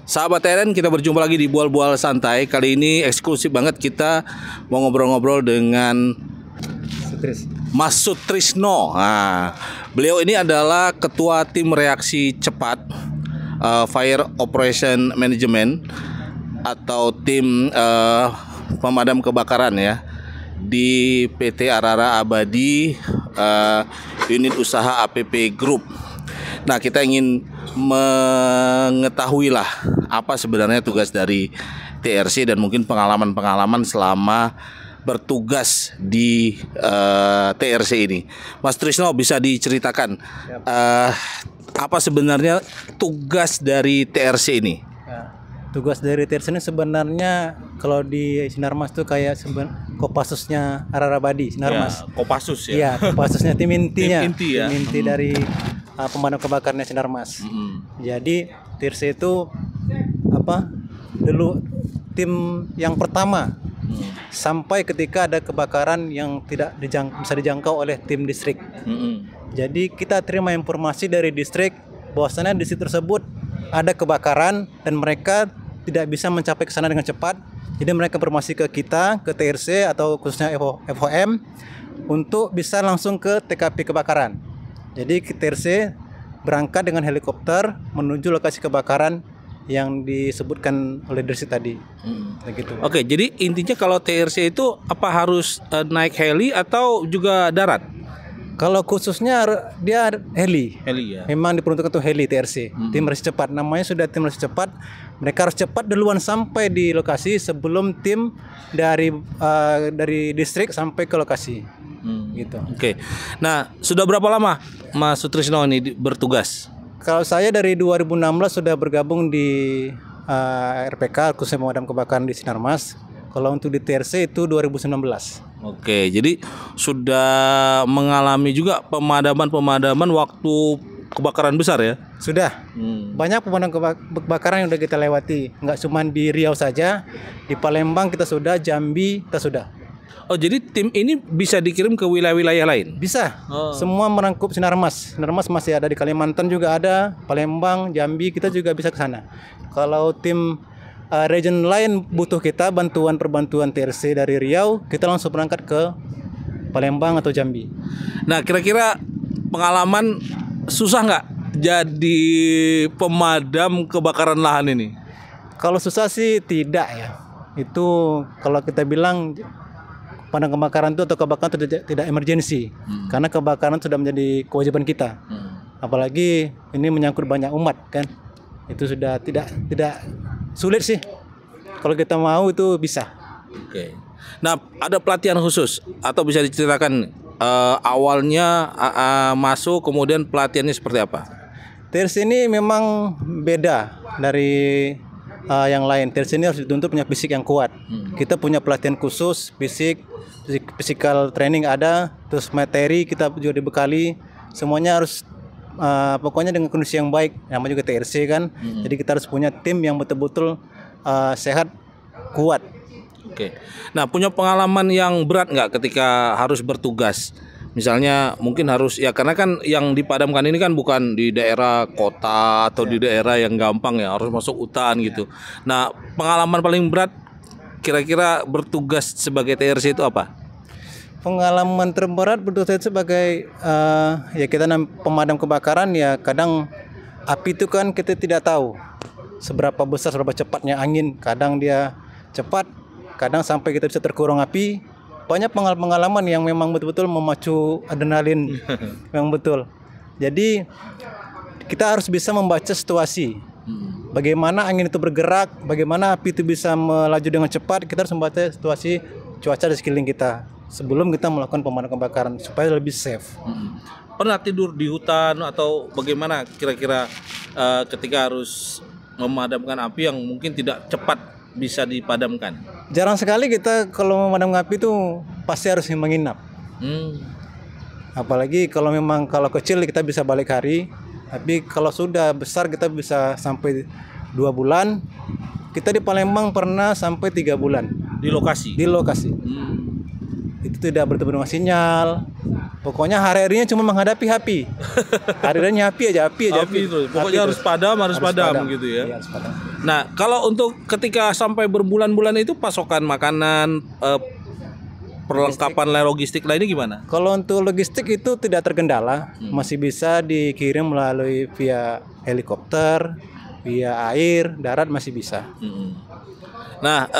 Sahabat TNN, kita berjumpa lagi di Bual-Bual Santai. Kali ini eksklusif banget, kita mau ngobrol-ngobrol dengan Mas Sutrisno. Nah, beliau ini adalah ketua tim reaksi cepat Fire Operation Management atau tim pemadam kebakaran ya di PT Arara Abadi unit usaha APP Group. Nah, kita ingin mengetahui lah apa sebenarnya tugas dari TRC dan mungkin pengalaman-pengalaman selama bertugas di TRC ini. Mas Trisno, bisa diceritakan apa sebenarnya tugas dari TRC ini? Tugas dari TRC ini sebenarnya kalau di Sinarmas tuh kayak Kopassusnya Arara Abadi Sinarmas. Ya, Kopassus ya. Iya, Kopassusnya tim intinya. Tim inti ya. Tim inti dari pemadam kebakarannya Sinarmas. Jadi TRC itu dulu tim yang pertama sampai ketika ada kebakaran yang tidak bisa dijangkau oleh tim distrik. Jadi kita terima informasi dari distrik bahwasanya distrik tersebut ada kebakaran dan mereka tidak bisa mencapai ke sana dengan cepat. Jadi mereka informasi ke kita, ke TRC atau khususnya FOM untuk bisa langsung ke TKP kebakaran. Jadi TRC berangkat dengan helikopter menuju lokasi kebakaran yang disebutkan oleh distrik tadi. Begitu. Oke, jadi intinya kalau TRC itu apa harus naik heli atau juga darat? Kalau khususnya dia heli. Heli ya. Memang diperuntukkan untuk heli TRC. Tim reaksi cepat. Namanya sudah tim reaksi cepat. Mereka harus cepat duluan sampai di lokasi sebelum tim dari distrik sampai ke lokasi. Gitu. Oke. Nah, sudah berapa lama Mas Sutrisno ini bertugas? Kalau saya dari 2016 sudah bergabung di RPK khususnya pemadam kebakaran di Sinarmas. Kalau untuk di TRC itu 2019. Oke, jadi sudah mengalami juga pemadaman waktu kebakaran besar ya? Sudah. Banyak pemadam kebakaran yang sudah kita lewati. Nggak cuma di Riau saja, di Palembang kita sudah, Jambi kita sudah. Oh, jadi tim ini bisa dikirim ke wilayah-wilayah lain? Bisa. Semua merangkup Sinarmas. Sinarmas masih ada di Kalimantan juga ada, Palembang, Jambi kita juga bisa ke sana. Kalau tim region lain butuh kita perbantuan TRC dari Riau, kita langsung berangkat ke Palembang atau Jambi. Nah, kira-kira pengalaman susah nggak jadi pemadam kebakaran lahan ini? Kalau susah sih tidak ya. Itu kalau kita bilang pemadam kebakaran itu atau kebakaran itu tidak emergensi, karena kebakaran sudah menjadi kewajiban kita. Apalagi ini menyangkut banyak umat kan, itu sudah tidak sulit sih. Kalau kita mau itu bisa. Oke. Nah, ada pelatihan khusus atau bisa diceritakan awalnya masuk kemudian pelatihannya seperti apa? TRC ini memang beda dari yang lain. TRC ini harus dituntut punya fisik yang kuat. Kita punya pelatihan khusus physical training ada, terus materi kita juga dibekali. Semuanya harus pokoknya dengan kondisi yang baik, namanya juga TRC kan. Jadi kita harus punya tim yang betul-betul sehat, kuat. Oke. Nah, punya pengalaman yang berat nggak ketika harus bertugas? Misalnya mungkin harus ya, karena kan yang dipadamkan ini kan bukan di daerah kota atau di daerah yang gampang ya, harus masuk hutan gitu. Nah, pengalaman paling berat kira-kira bertugas sebagai TRC itu apa? Pengalaman terberat bertugas sebagai ya kita pemadam kebakaran ya, kadang api itu kan kita tidak tahu seberapa besar, seberapa cepatnya angin. Kadang dia cepat, kadang sampai kita bisa terkurung api. Banyak pengalaman yang memang betul-betul memacu adrenalin. Memang betul. Jadi kita harus bisa membaca situasi. Bagaimana angin itu bergerak, bagaimana api itu bisa melaju dengan cepat. Kita harus membaca situasi cuaca di sekeliling kita sebelum kita melakukan pemadam kebakaran supaya lebih safe. Pernah tidur di hutan atau bagaimana kira-kira ketika harus memadamkan api yang mungkin tidak cepat bisa dipadamkan? Jarang sekali kita kalau memadamkan api itu pasti harus menginap. Apalagi kalau kecil kita bisa balik hari, tapi kalau sudah besar kita bisa sampai 2 bulan. Kita di Palembang pernah sampai 3 bulan di lokasi. Itu tidak bertemu dengan sinyal. Pokoknya hari-harinya cuma menghadapi api. Hari-harinya api aja. Pokoknya harus padam gitu ya. Iya, harus padam. Nah, kalau untuk ketika sampai berbulan-bulan itu pasokan makanan, perlengkapan logistik lainnya gimana? Kalau untuk logistik itu tidak terkendala, masih bisa dikirim melalui via helikopter, via air, darat masih bisa. Nah,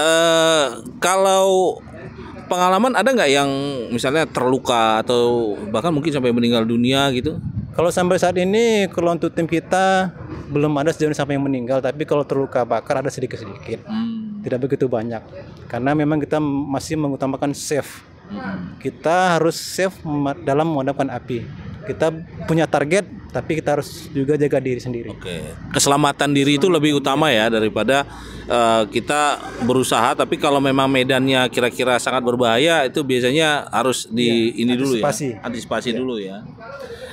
kalau pengalaman ada nggak yang misalnya terluka atau bahkan mungkin sampai meninggal dunia gitu? Kalau sampai saat ini, kalau untuk tim kita belum ada sejauh ini sampai yang meninggal, tapi kalau terluka bakar ada sedikit-sedikit, tidak begitu banyak, karena memang kita masih mengutamakan safe. Kita harus safe dalam memadamkan api. Kita punya target, tapi kita harus juga jaga diri sendiri. Oke, keselamatan diri itu lebih utama ya daripada kita berusaha. Tapi kalau memang medannya kira-kira sangat berbahaya, itu biasanya harus antisipasi dulu ya.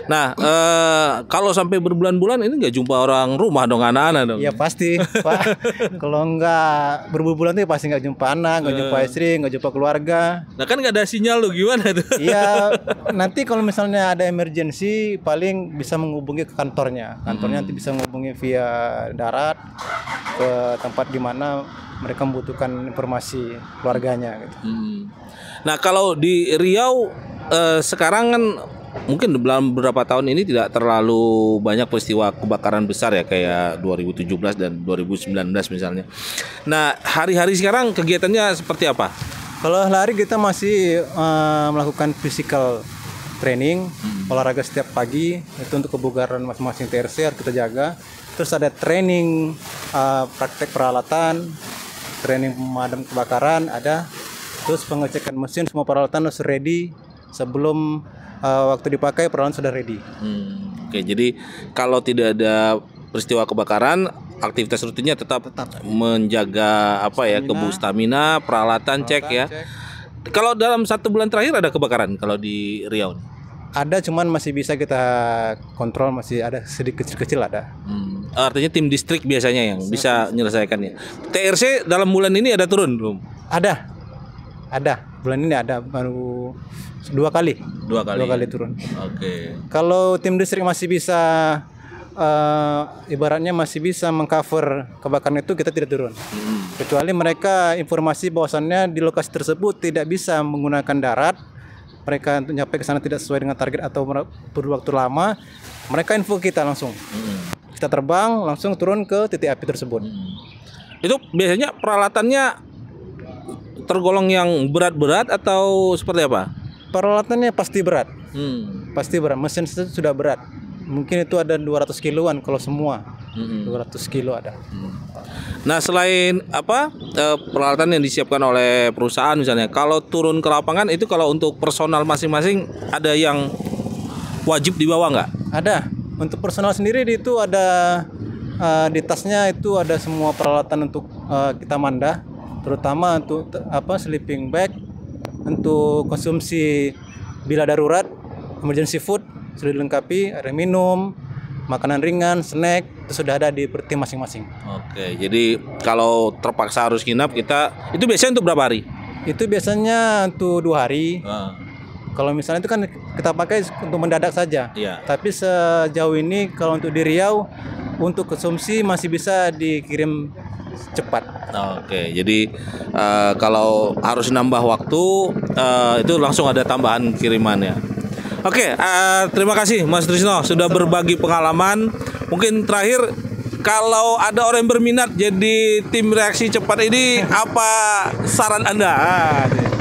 Nah, kalau sampai berbulan-bulan ini nggak jumpa orang rumah dong, anak-anak dong? Ya pasti, Pak. Kalau nggak berbulan tuh pasti nggak jumpa anak, nggak jumpa istri, nggak jumpa keluarga. Nah kan nggak ada sinyal loh, gimana tuh? Iya, nanti kalau misalnya ada emergency, paling bisa menghubungi ke kantornya. Kantornya nanti bisa menghubungi via darat ke tempat di mana mereka membutuhkan informasi keluarganya. Gitu. Nah kalau di Riau sekarang kan mungkin dalam beberapa tahun ini tidak terlalu banyak peristiwa kebakaran besar ya, kayak 2017 dan 2019 misalnya. Nah, hari-hari sekarang kegiatannya seperti apa? Kalau hari kita masih melakukan physical training, olahraga setiap pagi, itu untuk kebugaran masing-masing TRC harus kita jaga. Terus ada training praktek peralatan, training pemadam kebakaran ada. Terus pengecekan mesin, semua peralatan harus ready sebelum waktu dipakai, peralatan sudah ready. Oke, jadi kalau tidak ada peristiwa kebakaran, aktivitas rutinnya tetap menjaga stamina, peralatan cek ya. Kalau dalam 1 bulan terakhir ada kebakaran kalau di Riau? Ada, cuman masih bisa kita kontrol, masih ada sedikit kecil ada. Artinya tim distrik biasanya yang bisa menyelesaikannya. TRC dalam bulan ini ada turun belum? Ada. Bulan ini ada baru 2 kali. 2 kali turun. Oke. Kalau tim distrik masih bisa ibaratnya masih bisa mengcover kebakaran itu, kita tidak turun. Kecuali mereka informasi bahwasannya di lokasi tersebut tidak bisa menggunakan darat. Mereka untuk nyampe ke sana tidak sesuai dengan target atau perlu waktu lama, mereka info kita langsung. Kita terbang langsung turun ke titik api tersebut. Itu biasanya peralatannya tergolong yang berat-berat atau seperti apa? Peralatannya pasti berat. Pasti berat. Mesin sudah berat. Mungkin itu ada 200 kiloan kalau semua. 200 kilo ada. Nah, selain peralatan yang disiapkan oleh perusahaan misalnya, kalau turun ke lapangan itu kalau untuk personal masing-masing ada yang wajib dibawa nggak? Ada. Untuk personal sendiri itu ada di tasnya itu ada semua peralatan untuk kita manda, terutama untuk sleeping bag, untuk konsumsi bila darurat, emergency food sudah dilengkapi, ada minum, makanan ringan, snack itu sudah ada di tim masing-masing. Oke, jadi kalau terpaksa harus nginap itu biasanya untuk berapa hari? Itu biasanya untuk 2 hari. Kalau misalnya itu kan kita pakai untuk mendadak saja. Tapi sejauh ini kalau untuk di Riau untuk konsumsi masih bisa dikirim cepat. Oke, jadi kalau harus nambah waktu itu langsung ada tambahan kirimannya. Oke, terima kasih Mas Trisno sudah berbagi pengalaman. Mungkin terakhir, kalau ada orang yang berminat jadi tim reaksi cepat ini, apa saran Anda?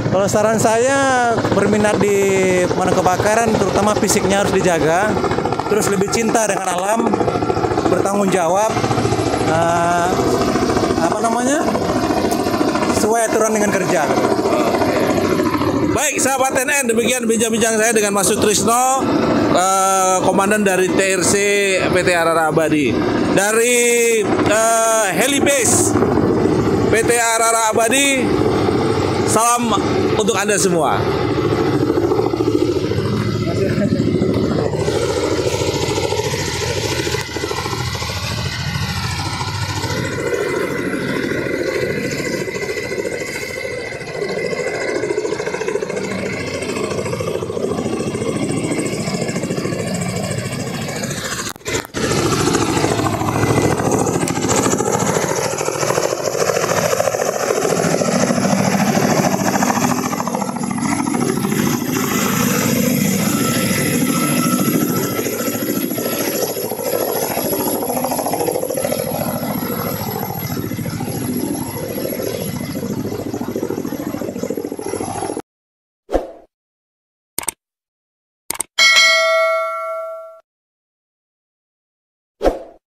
Kalau saran saya, berminat di pemadam kebakaran, terutama fisiknya harus dijaga, terus lebih cinta dengan alam, bertanggung jawab, sesuai aturan dengan kerja. Baik, sahabat TNN, demikian bincang-bincang saya dengan Mas Sutrisno, komandan dari TRC PT Arara Abadi dari Helibase PT Arara Abadi. Salam untuk Anda semua.